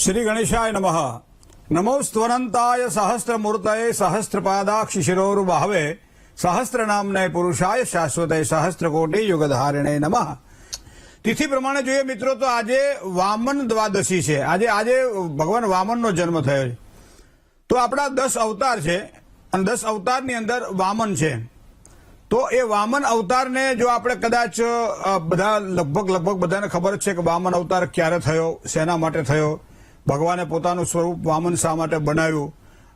श्री गणेशाय नमः। नमो स्त्वनंताय सहस्त्रमूर्तये सहस्त्रपादाक्षि शिरोरुबाहवे सहस्त्रनामने पुरुषाय शाश्वते सहस्त्रकोटि युगधारिणे नमः। तिथि प्रमाणे જોઈએ મિત્રો તો આજે વામન દ્વાદશી છે। આજે ભગવાન વામનનો જન્મ થયો છે। તો આપણા 10 અવતાર છે અને 10 અવતારની અંદર વામન છે। તો એ વામન અવતારને જો આપણે કદાચ બધા લગભગ બધાને ખબર છે કે વામન અવતાર ક્યારે થયો, શેના માટે થયો, ભગવાને પોતાનું સ્વરૂપ વામન શા માટે બનાવ્યું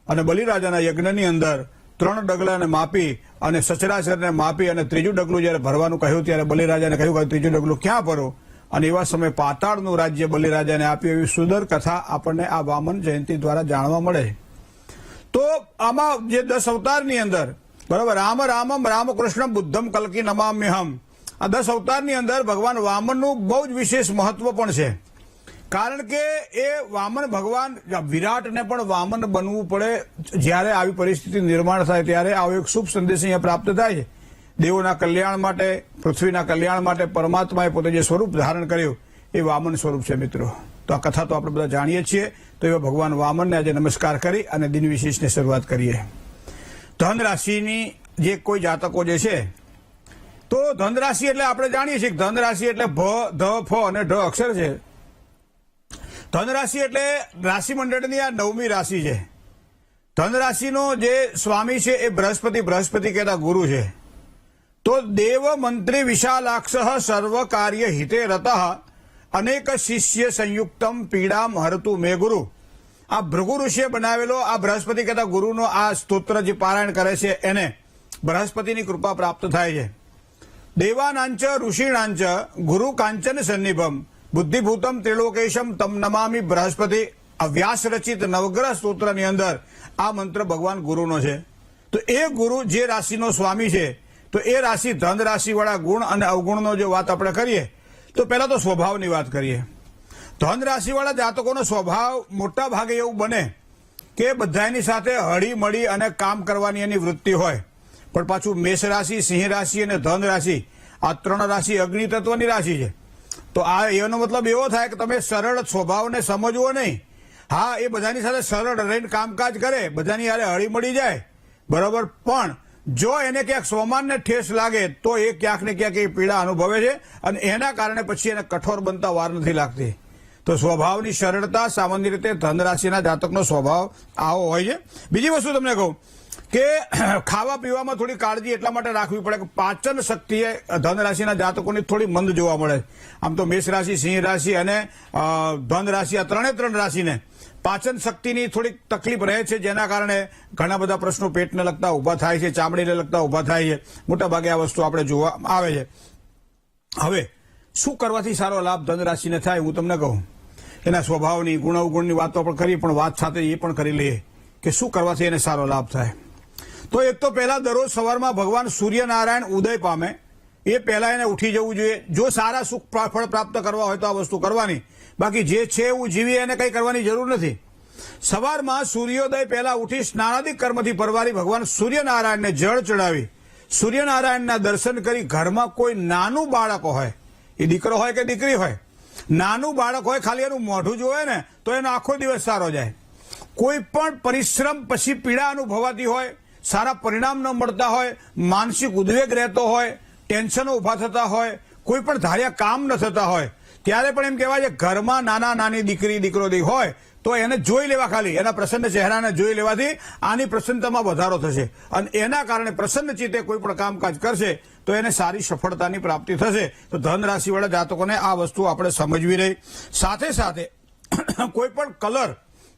અને બલિરાજાના યજ્ઞની અંદર 3 ડગલાને માપી અને સચરાચરને માપી અને ત્રીજું ડગલું જ્યારે ભરવાનું કહ્યું ત્યારે બલિરાજાને કહ્યું કે ત્રીજું ડગલું ક્યાં ભરો અને એવા સમયે પાતાળનું રાજ્ય બલિરાજાને આપ્યું। એવી સુંદર કથા આપણને આ વામન જયંતિ દ્વારા જાણવા મળે છે। તો આમાં જે 10 અવતારની અંદર બરાબર રામ રામમ રામકૃષ્ણ બુદ્ધમ કલ્કી નમામ્યહમ, આ 10 અવતારની અંદર ભગવાન વામનનું બહુ જ વિશેષ મહત્વ પણ છે। કારણ કે એ વામન ભગવાન વિરાટને પણ વામન બનવું પડે। જ્યારે આવી પરિસ્થિતિ નિર્માણ થાય ત્યારે આવો એક શુભ સંદેશ અહીંયા પ્રાપ્ત થાય છે। દેવોના કલ્યાણ માટે, પૃથ્વીના કલ્યાણ માટે પરમાત્માએ પોતે જે સ્વરૂપ ધારણ કર્યું એ વામન સ્વરૂપ છે મિત્રો। તો આ કથા તો આપણે બધા જાણીએ છીએ। તો એવા ભગવાન વામનને આજે નમસ્કાર કરી અને દિન વિશેષની શરૂઆત કરીએ। ધન રાશિની જે કોઈ જાતકો જે છે તો ધન રાશિ એટલે આપણે જાણીએ છીએ કે ધન રાશિ એટલે ભ, ધ, ફ અને ઢ અક્ષર છે। ધન રાશિ એટલે રાશિ મંડળની આ 9મી રાશિ છે। ધન રાશિનો જે સ્વામી છે એ બૃહસ્પતિ કહેતા ગુરુ છે। તો દેવ મંત્રી વિશાલાક્ષ સર્વ કાર્ય હિતે રતઃ અનેક શિષ્ય સંયુક્તમ પીડામ હરતુ મે ગુરુ। આ ભૃગુ ઋષિએ બનાવેલો આ બૃહસ્પતિ કહેતા ગુરુનો આ સ્તોત્ર જે પારાયણ કરે છે એને બૃહસ્પતિની કૃપા પ્રાપ્ત થાય છે। દેવાનાંચ ઋષિણાંચ ગુરુ કાંચન સન્નિભમ બુદ્ધિભૂતમ ત્રિલોકેશમ તમ નમામિ બૃહસ્પતિ। આ વ્યાસ રચિત નવગ્રહ સ્તોત્રની અંદર આ મંત્ર ભગવાન ગુરુનો છે। તો એ ગુરુ જે રાશિનો સ્વામી છે તો એ રાશિ ધન રાશિવાળા ગુણ અને અવગુણનો જો વાત આપણે કરીએ તો પહેલા તો સ્વભાવની વાત કરીએ। ધન રાશિવાળા જાતકોનો સ્વભાવ મોટા ભાગે એવું બને કે બધાની સાથે હળી મળી અને કામ કરવાની એની વૃત્તિ હોય। પણ પાછું મેષ રાશિ, સિંહ રાશિ અને ધન રાશિ આ 3 રાશિ અગ્નિ તત્વની રાશિ છે। તો આ એનો મતલબ એવો થાય કે તમે સરળ સ્વભાવને સમજવો નહીં। હા, એ બધાની સાથે સરળ રહીને કામકાજ કરે, બધાની હારે હળી મળી જાય બરાબર। પણ જો એને ક્યાંક સ્વમાનને ઠેસ લાગે તો એ ક્યાંક ને ક્યાંક એ પીડા અનુભવે છે અને એના કારણે પછી એને કઠોર બનતા વાર નથી લાગતી। તો સ્વભાવની સરળતા સામાન્ય રીતે ધન રાશિના જાતકનો સ્વભાવ આવો હોય છે। બીજી વસ્તુ તમને કહું કે ખાવા પીવામાં થોડી કાળજી એટલા માટે રાખવી પડે કે પાચન શક્તિએ ધન રાશિના જાતકોની થોડી મંદ જોવા મળે। આમ તો મેષ રાશિ, સિંહ રાશિ અને ધન રાશિ આ 3 રાશિને પાચન શક્તિની થોડીક તકલીફ રહે છે, જેના કારણે ઘણા બધા પ્રશ્નો પેટને લગતા ઊભા થાય છે, ચામડીને લગતા ઊભા થાય છે। મોટાભાગે આ વસ્તુ આપણે જોવા આવે છે। હવે શું કરવાથી સારો લાભ ધન રાશિને થાય હું તમને કહું। એના સ્વભાવની ગુણ અવગુણની વાતો પણ કરી, પણ વાત સાથે એ પણ કરી લઈએ કે શું કરવાથી એને સારો લાભ થાય। તો એક તો પહેલા દરરોજ સવારમાં ભગવાન સૂર્યનારાયણ ઉદય પામે એ પહેલા એને ઉઠી જવું જોઈએ। જો સારા સુખ ફળ પ્રાપ્ત કરવા હોય તો આ વસ્તુ કરવાની, બાકી જે છે એવું જીવી એને કંઈ કરવાની જરૂર નથી। સવારમાં સૂર્યોદય પહેલા ઉઠી સ્નાનાદિક કર્મથી પરવારી ભગવાન સૂર્યનારાયણને જળ ચડાવી સૂર્યનારાયણના દર્શન કરી ઘરમાં કોઈ નાનું બાળક હોય, એ દીકરો હોય કે દીકરી હોય, નાનું બાળક હોય, ખાલી એનું મોઢું જોવે ને તો એનો આખો દિવસ સારો જાય। કોઈ પણ પરિશ્રમ પછી પીડા અનુભવાતી હોય, સારા પરિણામ ન મળતા હોય, માનસિક ઉદ્વેગ રહેતો હોય, ટેન્શનો ઉભા થતા હોય, કોઈ પણ ધાર્યા કામ ન થતા હોય, ત્યારે પણ એમ કહેવાય છે ઘરમાં નાની દીકરી દીકરો હોય તો એને જોઈ લેવા, ખાલી એના પ્રસન્ન ચહેરાને જોઈ લેવાથી આની પ્રસન્નતામાં વધારો થશે અને એના કારણે પ્રસન્ન ચિત્તે કોઈ પણ કામકાજ કરશે તો એને સારી સફળતાની પ્રાપ્તિ થશે। તો ધન રાશિવાળા જાતકોને આ વસ્તુ આપણે સમજવી રહી। સાથે સાથે કોઈ પણ કલર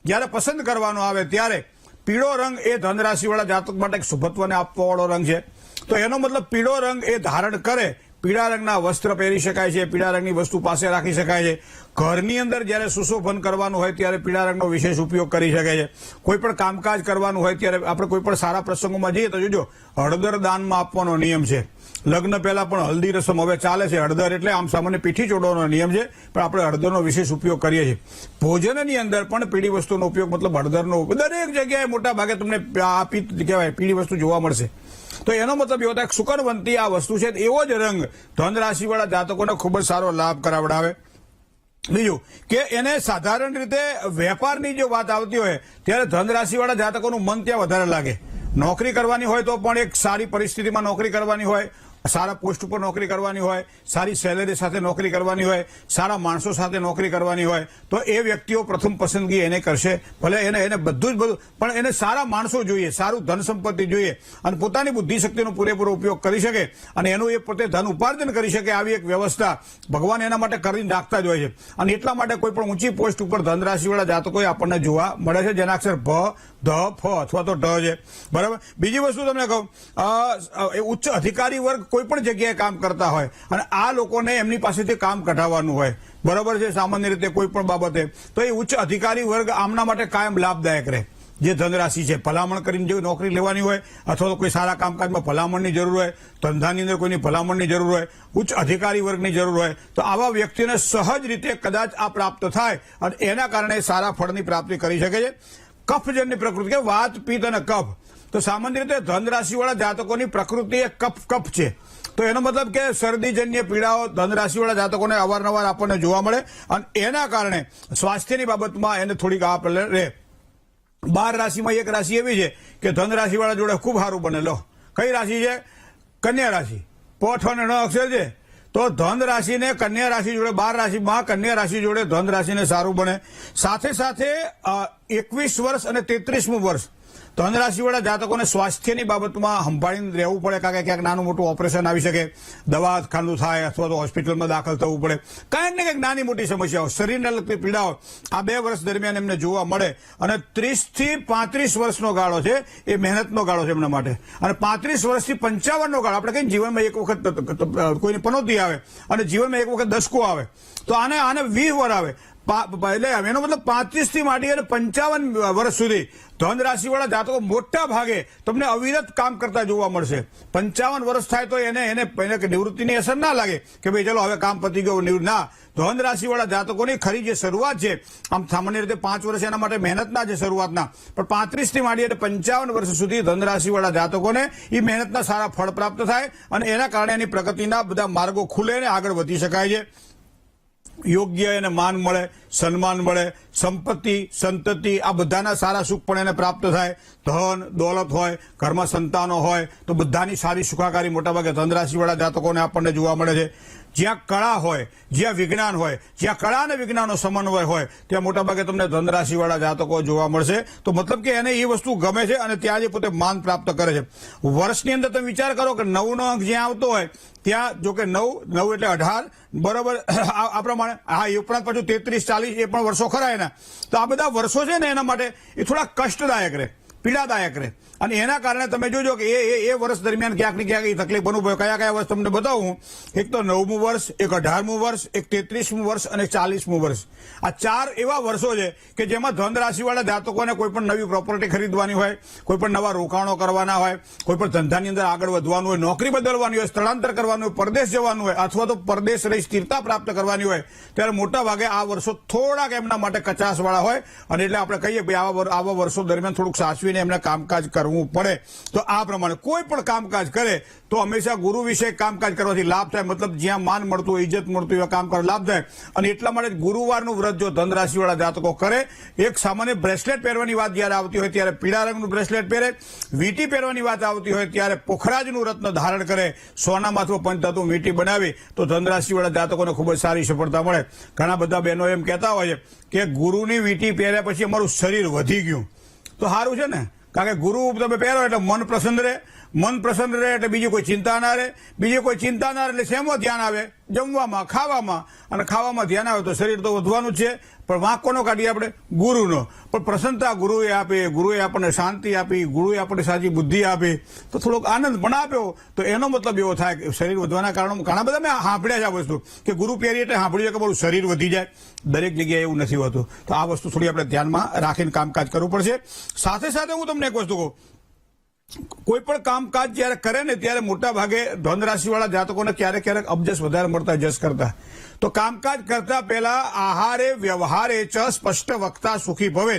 જ્યારે પસંદ કરવાનો આવે ત્યારે પીળો રંગ એ ધન રાશિવાળા જાતક માટે એક શુભત્વને આપવાવાળો રંગ છે। તો એનો મતલબ પીળો રંગ એ ધારણ કરે, પીળા રંગના વસ્ત્ર પહેરી શકાય છે, પીળા રંગની વસ્તુ પાસે રાખી શકાય છે। ઘરની અંદર જ્યારે સુશોભન કરવાનું હોય ત્યારે પીળા રંગનો વિશેષ ઉપયોગ કરી શકાય છે। કોઈ પણ કામકાજ કરવાનું હોય ત્યારે આપણે કોઈ પણ સારા પ્રસંગોમાં જઈએ તો જોજો હળદર દાનમાં આપવાનો નિયમ છે। લગ્ન પહેલા પણ હલ્દી રસમ હવે ચાલે છે। હળદર એટલે આમ સામાન્ય પીઠી ચોડવાનો નિયમ છે, પણ આપણે હળદરનો વિશેષ ઉપયોગ કરીએ છીએ। ભોજનની અંદર પણ પીળી વસ્તુનો ઉપયોગ મતલબ હળદરનો દરેક જગ્યાએ મોટા ભાગે તમને કહેવાય પીળી વસ્તુ જોવા મળશે। તો એનો મતલબ એવો થાય કે સુકનવંતી આ વસ્તુ છે। એવો જ રંગ ધન રાશિવાળા જાતકોને ખૂબ જ સારો લાભ કરાવડાવે। બીજું કે એને સાધારણ રીતે વેપારની જો વાત આવતી હોય ત્યારે ધન રાશિવાળા જાતકોનું મન ત્યાં વધારે લાગે. નોકરી કરવાની હોય તો પણ એક સારી પરિસ્થિતિમાં નોકરી કરવાની હોય, સારા પોસ્ટ ઉપર નોકરી કરવાની હોય, સારી સેલેરી સાથે નોકરી કરવાની હોય, સારા માણસો સાથે નોકરી કરવાની હોય તો એ વ્યક્તિઓ પ્રથમ પસંદગી એને કરશે. ભલે એને બધું જ બધું, પણ એને સારા માણસો જોઈએ, સારું ધન સંપત્તિ જોઈએ અને પોતાની બુદ્ધિશક્તિનો પૂરેપૂરો ઉપયોગ કરી શકે અને એનું એ પોતે ધન ઉપાર્જન કરી શકે. આવી એક વ્યવસ્થા ભગવાન એના માટે કરીને રાખતા જ હોય છે. અને એટલા માટે કોઈ પણ ઊંચી પોસ્ટ ઉપર ધન રાશિવાળા જાતકો આપણને જોવા મળે છે, જેના અક્ષર ભ, ધ, ફ અથવા તો ઢ છે. બરાબર. બીજી વસ્તુ તમને કહું, ઉચ્ચ અધિકારી વર્ગ કોઈ પણ જગ્યાએ કામ કરતા હોય અને આ લોકોને એમની પાસેથી કામ કઢાવવાનું હોય, બરાબર છે, સામાન્ય રીતે કોઈ પણ બાબતે, તો એ ઉચ્ચ અધિકારી વર્ગ આમના માટે કાયમ લાભદાયક રહે. જે ધનરાશિ છે ભલામણ કરીને જો નોકરી લેવાની હોય અથવા તો કોઈ સારા કામકાજમાં ભલામણની જરૂર હોય, ધંધાની અંદર કોઈની ભલામણની જરૂર હોય, ઉચ્ચ અધિકારી વર્ગની જરૂર હોય તો આવા વ્યક્તિને સહજ રીતે કદાચ આ પ્રાપ્ત થાય અને એના કારણે સારા ફળની પ્રાપ્તિ કરી શકે છે. કફજન્ય પ્રકૃતિ કે વાત, પિત્ત અને કફ, તો સામાન્ય રીતે ધન રાશિવાળા જાતકોની પ્રકૃતિ એ કફ છે. તો એનો મતલબ કે શરદીજન્ય પીડાઓ ધન રાશિવાળા જાતકોને અવારનવાર આપણને જોવા મળે અને એના કારણે સ્વાસ્થ્યની બાબતમાં એને થોડીક આ રહે. 12 રાશિમાં એક રાશિ એવી છે કે ધન રાશિવાળા જોડે ખૂબ સારું બને. લો, કઈ રાશિ છે? કન્યા રાશિ. પોઠ અને ન અક્ષર છે. તો ધન રાશિને કન્યા રાશિ જોડે, 12 રાશિમાં કન્યા રાશિ જોડે ધન રાશિને સારું બને. સાથે સાથે 21 વર્ષ અને 33મું વર્ષ ધન રાશિવાળા જાતકોને સ્વાસ્થ્યની બાબતમાં સંભાળીને રહેવું પડે, કારણ કે ક્યાંક નાનું મોટું ઓપરેશન આવી શકે, દવાખાનું થાય અથવા તો હોસ્પિટલમાં દાખલ થવું પડે, કાંઈક ને કંઈક નાની મોટી સમસ્યાઓ, શરીરને લગતી પીડાઓ આ 2 વર્ષ દરમિયાન એમને જોવા મળે. અને 30 થી 35 વર્ષનો ગાળો છે એ મહેનતનો ગાળો છે એમના માટે. અને 35 વર્ષથી 55નો ગાળો, આપણે કઈ જીવનમાં એક વખત કોઈની પનોતી આવે અને જીવનમાં એક વખત દસકો આવે તો આને 20 વર્ષ આવે. એટલે એનો મતલબ 35 થી માંડી અને 55 વર્ષ સુધી ધન રાશિવાળા જાતકો મોટા ભાગે તમને અવિરત કામ કરતા જોવા મળશે. 55 વર્ષ થાય તો એને નિવૃત્તિની અસર ના લાગે કે ભાઈ ચલો હવે કામ પતી ગયું, ના. ધન રાશિવાળા જાતકોની ખરી જે શરૂઆત છે, આમ સામાન્ય રીતે 5 વર્ષ એના માટે મહેનતના છે શરૂઆતના, પણ 35 થી માંડી અને 55 વર્ષ સુધી ધન રાશિવાળા જાતકોને એ મહેનતના સારા ફળ પ્રાપ્ત થાય અને એના કારણે એની પ્રગતિના બધા માર્ગો ખુલે અને આગળ વધી શકાય છે. યોગ્ય એને માન મળે, સન્માન મળે, સંપત્તિ, સંતતિ આ બધાના સારા સુખ પણ એને પ્રાપ્ત થાય. ધન દોલત હોય, ઘરમાં સંતાનો હોય તો બધાની સારી સુખાકારી મોટાભાગે ધન રાશિવાળા જાતકોને આપણને જોવા મળે છે. જ્યાં કળા હોય, જ્યાં વિજ્ઞાન હોય, જ્યાં કળા અને વિજ્ઞાનનો સમન્વય હોય ત્યાં મોટાભાગે તમને ધન રાશિવાળા જાતકો જોવા મળશે. તો મતલબ કે એને એ વસ્તુ ગમે છે અને ત્યાં જે પોતે માન પ્રાપ્ત કરે છે. વર્ષની અંદર તમે વિચાર કરો કે 9નો અંક જ્યાં આવતો હોય ત્યાં, જો કે 9 એટલે 18, બરોબર, આ પ્રમાણે. હા, એ ઉપરાંત પાછું 33, 40 એ પણ વર્ષો ખરા એના. તો આ બધા વર્ષો છે ને એના માટે એ થોડા કષ્ટદાયક રહે, પીડાદાયક રહે. અને એના કારણે તમે જોજો કે એ વર્ષ દરમિયાન ક્યાંક ને ક્યાંક એ તકલીફ અનુભવે. કયા વર્ષ તમને બતાવું? એક તો 9મું વર્ષ, એક 18મું વર્ષ, એક 33મું વર્ષ અને 40મું વર્ષ. આ 4 એવા વર્ષો છે કે જેમાં ધન રાશિવાળા જાતકોને કોઈ પણ નવી પ્રોપર્ટી ખરીદવાની હોય, કોઈ પણ નવા રોકાણો કરવાના હોય, કોઈ પણ ધંધાની અંદર આગળ વધવાનું હોય, નોકરી બદલવાની હોય, સ્થળાંતર કરવાનું હોય, પરદેશ જવાનું હોય અથવા તો પરદેશ રહી સ્થિરતા પ્રાપ્ત કરવાની હોય ત્યારે મોટા ભાગે આ વર્ષો થોડાક એમના માટે કચાશવાળા હોય. અને એટલે આપણે કહીએ ભાઈ આવા વર્ષો દરમિયાન થોડુંક સાચવીને એમને કામકાજ કરવું પડે. તો આ પ્રમાણે કોઈ પણ કામકાજ કરે તો હંમેશા ગુરુ વિશે કામકાજ કરવાથી લાભ થાય. મતલબ જ્યાં માન મળતું હોય, ઇજ્જત મળતું હોય, કામ કરવા લાભ થાય. અને એટલા માટે ગુરુવારનું વ્રત જો ધન રાશિવાળા જાતકો કરે, એક સામાન્ય બ્રેસલેટ પહેરવાની વાત જયારે આવતી હોય ત્યારે પીળા રંગનું બ્રેસલેટ પહેરે, વીંટી પહેરવાની વાત આવતી હોય ત્યારે પોખરાજનું રત્ન ધારણ કરે, સોનામાં અથવા પંચધાતુ વીંટી બનાવી તો ધન રાશિવાળા જાતકોને ખૂબ જ સારી સફળતા મળે. ઘણા બધા બહેનો એમ કહેતા હોય છે કે ગુરુની વીંટી પહેર્યા પછી અમારું શરીર વધી ગયું. તો સારું છે ને, કારણ કે ગુરુ તમે પહેરો એટલે મન પ્રસન્ન રહે, મન પ્રસન્ન રહે એટલે બીજી કોઈ ચિંતા ના રહે, બીજી કોઈ ચિંતા ના રહે એટલે શેમાં ધ્યાન આવે? જમવામાં, ખાવામાં. અને ખાવામાં ધ્યાન આવે તો શરીર તો વધવાનું જ છે. પણ વાંક કોનો કાઢીએ આપણે? ગુરુનો. પણ પ્રસન્નતા ગુરુએ આપી, ગુરુએ આપણને શાંતિ આપી, ગુરુએ આપણને સાચી બુદ્ધિ આપી, તો થોડોક આનંદ પણ આપ્યો. તો એનો મતલબ એવો થાય કે શરીર વધવાના કારણો ઘણા બધા મેં સાંભળ્યા છે આ વસ્તુ, કે ગુરુ પહેરી એટલે સાંભળ્યું કે મારું શરીર વધી જાય. દરેક જગ્યાએ એવું નથી હોતું. તો આ વસ્તુ થોડી આપણે ધ્યાનમાં રાખીને કામકાજ કરવું પડશે. સાથે સાથે હું તમને એક વસ્તુ કહું, કોઈ પણ કામકાજ જયારે કરે ને ત્યારે મોટા ભાગે ધન રાશિવાળા જાતકોને ક્યારેક અબજસ વધારે મળતા જસ કરતા. તો કામકાજ કરતા પહેલા આહારે વ્યવહારે ચ સ્પષ્ટ વક્તા સુખી ભવે.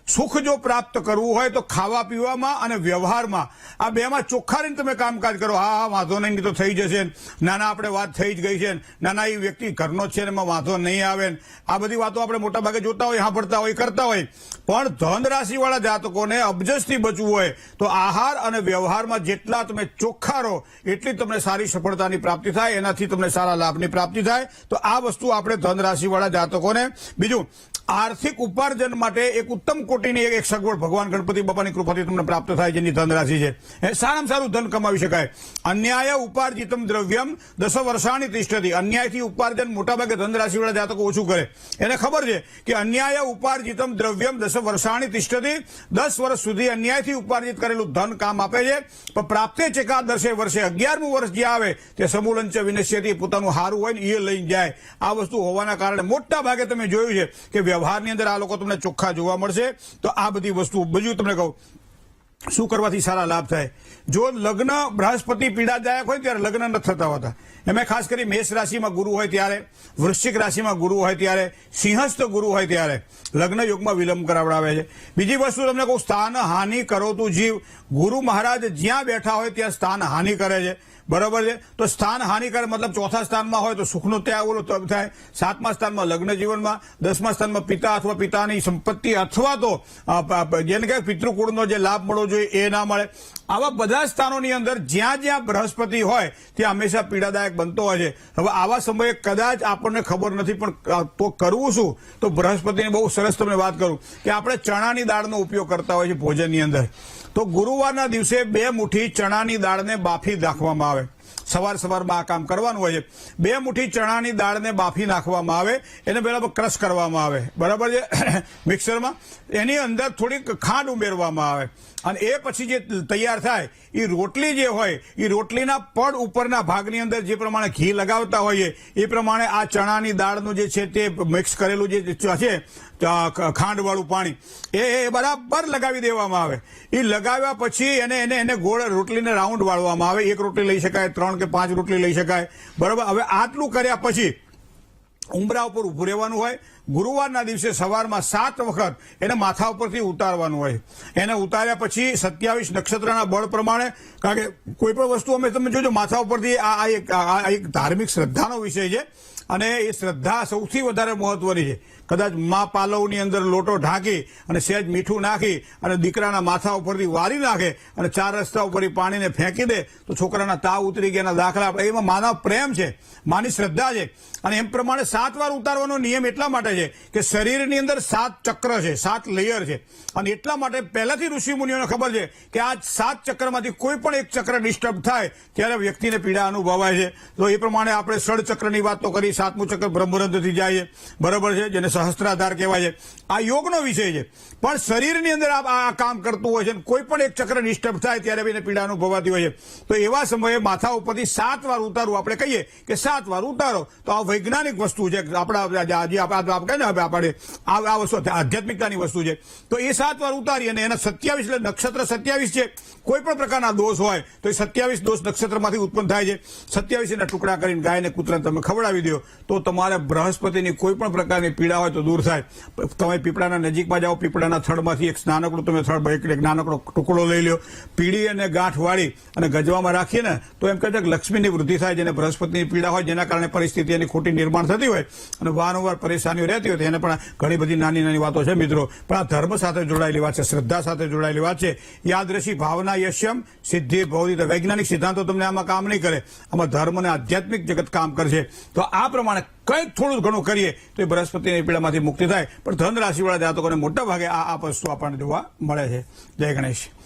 સુખ જો પ્રાપ્ત કરવું હોય તો ખાવા પીવામાં અને વ્યવહારમાં આ બેમાં ચોખ્ખા રહીને તમે કામકાજ કરો. હા વાંધો નહીં તો થઈ જશે, નાના આપણે વાત થઈ જ ગઈ છે, નાના એ વ્યક્તિ ઘરનો જ છે ને એમાં વાંધો નહીં આવે. આ બધી વાતો આપણે મોટા ભાગે જોતા હોય, સાંભળતા હોય, કરતા હોય. પણ ધન રાશિવાળા જાતકોને અબજસથી બચવું હોય તો આહાર અને વ્યવહારમાં જેટલા તમે ચોખ્ખા રહો એટલી તમને સારી સફળતાની પ્રાપ્તિ થાય, એનાથી તમને સારા લાભની પ્રાપ્તિ થાય. તો આ વસ્તુ આપણે ધન રાશિવાળા જાતકોને. બીજું, આર્થિક ઉપાર્જન માટે એક ઉત્તમ કોટીની એક સગવડ ભગવાન ગણપતિ બાપાની કૃપાથી તમને પ્રાપ્ત થાય, જેની ધન રાશિ છે. સારામાં સારું ધન કમાવી શકાય. અન્યાય ઉપાર્જિતમ દ્રવ્યમ 10 વર્ષાની તિષ્ઠતિ. અન્યાયથી ઉપાર્જન મોટાભાગે ધન રાશિવાળા જાતકો ઓછું કરે. એને ખબર છે કે અન્યાય ઉપાર્જિતમ દ્રવ્યમ 10 વર્ષાની તિષ્ઠતિ. 10 વર્ષ સુધી અન્યાયથી ઉપાર્જિત કરેલું ધન કામ આપે છે. પણ પ્રાપ્તે ચેકા 10 વર્ષે 11મું વર્ષ જે આવે તે સમૂલંચ વિનશ્યથી પોતાનું હારું હોય ને એ લઈને જાય. આ વસ્તુ હોવાના કારણે મોટા ભાગે તમે જોયું છે કે વ્યવહારની અંદર આ લોકો તમને ચોખ્ખા જોવા મળશે. તો આ બધી વસ્તુ. બીજું તમને કહું શું કરવાથી સારા લાભ થાય. જો લગ્ન બૃહસ્પતિ પીડાદાયક હોય ત્યારે લગ્ન નથી થતા હોતા. એમાં ખાસ કરી મેષ રાશિમાં ગુરુ હોય ત્યારે, વૃશ્ચિક રાશિમાં ગુરુ હોય ત્યારે, સિંહસ્થ ગુરુ હોય ત્યારે લગ્ન યોગમાં વિલંબ કરાવડાવે છે. બીજી વસ્તુ તમને કહું, સ્થાન હાનિ કરો તું જીવ. ગુરુ મહારાજ જ્યાં બેઠા હોય ત્યાં સ્થાન હાનિ કરે છે. બરોબર છે. તો સ્થાન હાનિ કરે મતલબ ચોથા સ્થાનમાં હોય તો સુખનો ત્યાગ ઓલો થાય, 7મા સ્થાનમાં લગ્ન જીવનમાં, 10મા સ્થાનમાં પિતા અથવા પિતાની સંપત્તિ અથવા તો જેને કહે પિતૃકુળનો જે લાભ મળવો જોઈએ એ ના મળે. આવા બધા સ્થાનોની અંદર જ્યાં જ્યાં બૃહસ્પતિ હોય ત્યાં હંમેશા પીડાદાયક બનતો હોય છે. હવે આવા સમયે કદાચ આપણને ખબર નથી પણ તો કરવું શું. તો બૃહસ્પતિની બહુ સરસ તમને વાત કરું કે આપણે ચણાની દાળનો ઉપયોગ કરતા હોય છે ભોજનની અંદર. તો ગુરુવારના દિવસે 2 મુઠ્ઠી ચણાની દાળને બાફી નાખવામાં આવે. સવારમાં આ કામ કરવાનું હોય છે. 2 મુઠ્ઠી ચણાની દાળને બાફી નાખવામાં આવે, એને પહેલા ક્રશ કરવામાં આવે, બરાબર છે, મિક્સરમાં. એની અંદર થોડીક ખાંડ ઉમેરવામાં આવે અને એ પછી જે તૈયાર થાય એ રોટલી જે હોય એ રોટલીના પડ ઉપરના ભાગની અંદર જે પ્રમાણે ઘી લગાવતા હોઈએ એ પ્રમાણે આ ચણાની દાળનું જે છે તે મિક્સ કરેલું જે છે ખાંડવાળું પાણી એ બરાબર લગાવી દેવામાં આવે. એ લગાવ્યા પછી એને ગોળ રોટલીને રાઉન્ડ વાળવામાં આવે. 1 રોટલી લઈ શકાય, 3 કે 5 રોટલી લઈ શકાય, બરાબર. હવે આટલું કર્યા પછી ઉંબરા ઉપર ઉભું રહેવાનું હોય. ગુરુવારના દિવસે સવારમાં 7 વખત એને માથા ઉપરથી ઉતારવાનું હોય. એને ઉતાર્યા પછી 27 નક્ષત્રના બળ પ્રમાણે, કારણ કે કોઈ પણ વસ્તુ અમે તમે જોજો માથા ઉપરથી આ એક ધાર્મિક શ્રદ્ધાનો વિષય છે અને એ શ્રદ્ધા સૌથી વધારે મહત્વની છે. કદાચ મા પાલવની અંદર લોટો ઢાંકી અને સહેજ મીઠું નાખી અને દીકરાના માથા ઉપરથી વારી નાખે અને 4 રસ્તા ઉપર પાણીને ફેંકી દે તો છોકરાના તાવ ઉતરી ગયાના દાખલા. એમાં માનવ પ્રેમ છે, માની શ્રદ્ધા છે. અને એમ પ્રમાણે 7 વાર ઉતારવાનો નિયમ એટલા માટે છે કે શરીરની અંદર 7 ચક્ર છે, 7 લેયર છે. અને એટલા માટે પહેલાથી ઋષિ મુનિઓને ખબર છે કે આ 7 ચક્રમાંથી કોઈ પણ એક ચક્ર ડિસ્ટર્બ થાય ત્યારે વ્યક્તિને પીડા અનુભવાય છે. તો એ પ્રમાણે આપણે ષડચક્રની વાત તો કરી. 7મું ચક્ર બ્રહ્મરંધ્રથી જાય છે, બરોબર છે, જેને સહસ્ત્રાધાર કહેવાય છે. આ યોગનો વિષય છે. પણ શરીરની અંદર આ કામ કરતું હોય છે. કોઈ પણ એક ચક્ર ડિસ્ટર્બ થાય ત્યારે એને પીડા અનુભવાતી હોય છે. તો એવા સમયે માથા ઉપરથી 7 વાર ઉતારવું. આપણે કહીએ કે 7 વાર ઉતારો તો આ વૈજ્ઞાનિક વસ્તુ છે. આપણે આ વસ્તુ આધ્યાત્મિકતાની વસ્તુ છે. તો એ 7 વાર ઉતારી અને એના 27 એટલે નક્ષત્ર 27 છે. કોઈ પણ પ્રકારના દોષ હોય તો એ 27 દોષ નક્ષત્રમાંથી ઉત્પન્ન થાય છે. 27 ના ટુકડા કરીને ગાયને કૂતરાને તમે ખવડાવી દો તો તમારે બૃહસ્પતિની કોઈ પણ પ્રકારની પીડા હોય તો દૂર થાય. તમે પીપળાના નજીકમાં જાઓ, પીપળાના થડમાંથી એક નાનકડું તમે એક નાનકડો ટુકડો લઈ લો, પીડી અને ગાંઠ વાળી અને ગજવામાં રાખીએ ને તો એમ કહે છે કે લક્ષ્મીની વૃદ્ધિ થાય. જેને બૃહસ્પતિની પીડા હોય, જેના કારણે પરિસ્થિતિ એની ખોટી નિર્માણ થતી હોય અને વારંવાર પરેશાનીઓ રહેતી હોય, એને પણ ઘણી બધી નાની નાની વાતો છે મિત્રો. પણ આ ધર્મ સાથે જોડાયેલી વાત છે, શ્રદ્ધા સાથે જોડાયેલી વાત છે. યાદૃશી ભાવના યશ્યમ સિદ્ધિ ભવતી. વૈજ્ઞાનિક સિદ્ધાંતો તમને આમાં કામ નહીં કરે, આમાં ધર્મ અને આધ્યાત્મિક જગત કામ કરશે. તો આ પ્રમાણે કંઈક થોડું ઘણું કરીએ તો એ બૃહસ્પતિની પીડામાંથી મુક્તિ થાય. પણ ધન રાશિવાળા જાતકોને મોટા ભાગે આ વસ્તુ આપણને જોવા મળે છે. જય ગણેશ.